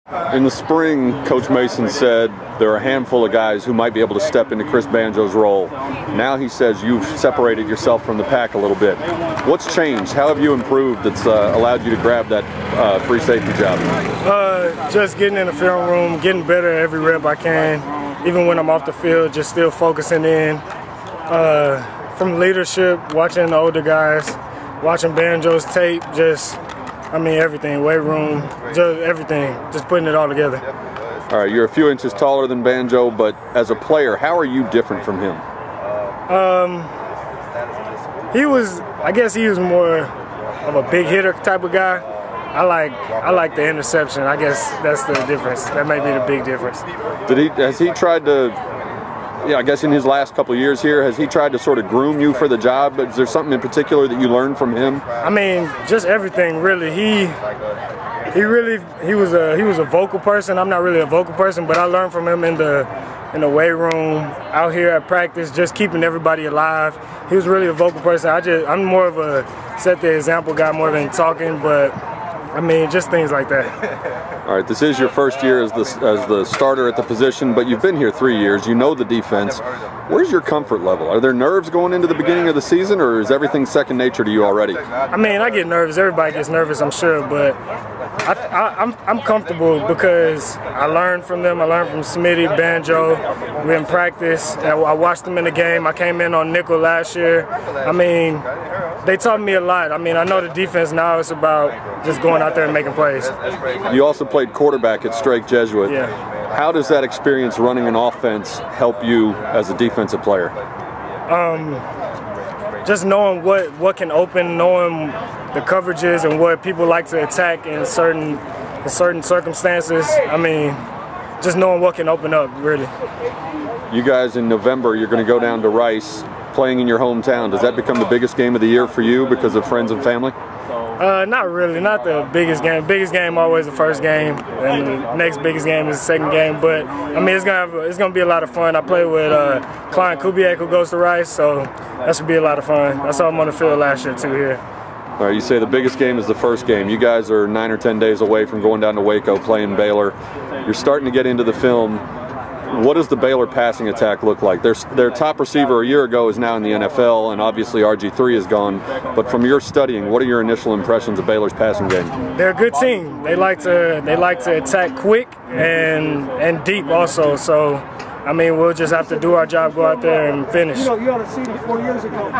In the spring, Coach Mason said there are a handful of guys who might be able to step into Chris Banjo's role. Now he says you've separated yourself from the pack a little bit. What's changed? How have you improved that's allowed you to grab that free safety job? Just getting in the film room, getting better every rep I can. Even when I'm off the field, just still focusing in. From leadership, watching the older guys, watching Banjo's tape, everything, weight room, just everything, just putting it all together. All right, you're a few inches taller than Banjo, but as a player, how are you different from him? I guess he was more of a big hitter type of guy. I like the interception. I guess that's the difference. That may be the big difference. Has he tried to, I guess in his last couple of years here, has he tried to sort of groom you for the job? Is there something in particular that you learned from him? I mean, just everything really. He was a vocal person. I'm not really a vocal person, but I learned from him in the weight room, out here at practice, just keeping everybody alive. He was really a vocal person. I'm more of a set the example guy more than talking, but I mean, just things like that. All right, this is your first year as the starter at the position, but you've been here 3 years. You know the defense. Where's your comfort level? Are there nerves going into the beginning of the season, or is everything second nature to you already? I mean, I get nervous. Everybody gets nervous, I'm sure, but I'm comfortable because I learned from them. I learned from Smitty, Banjo. We're in practice. I watched them in the game. I came in on nickel last year. I mean, they taught me a lot. I mean, I know the defense now. It's about just going out there and making plays. You also played quarterback at Strake Jesuit. Yeah. How does that experience running an offense help you as a defensive player? Just knowing what can open, knowing the coverages and what people like to attack in certain circumstances. I mean, just knowing what can open up, really. You guys in November, you're going to go down to Rice, playing in your hometown. Does that become the biggest game of the year for you because of friends and family? Not really, not the biggest game. Biggest game always the first game, and the next biggest game is the second game. But I mean, it's gonna be a lot of fun. I play with Klein Kubiak, who goes to Rice, so that should be a lot of fun. I saw him on the field last year too here. All right, you say the biggest game is the first game. You guys are 9 or 10 days away from going down to Waco playing Baylor. You're starting to get into the film. What does the Baylor passing attack look like? Their top receiver a year ago is now in the NFL, and obviously RG3 is gone. But from your studying, what are your initial impressions of Baylor's passing game? They're a good team. They like to attack quick and deep also. So I mean, we'll just have to do our job, go out there and finish.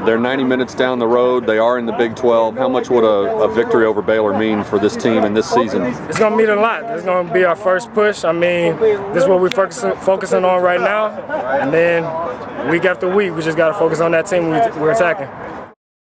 They're 90 minutes down the road. They are in the Big 12. How much would a victory over Baylor mean for this team and this season? It's going to mean a lot. It's going to be our first push. I mean, this is what we're focusing on right now. And then week after week, we just got to focus on that team we're attacking.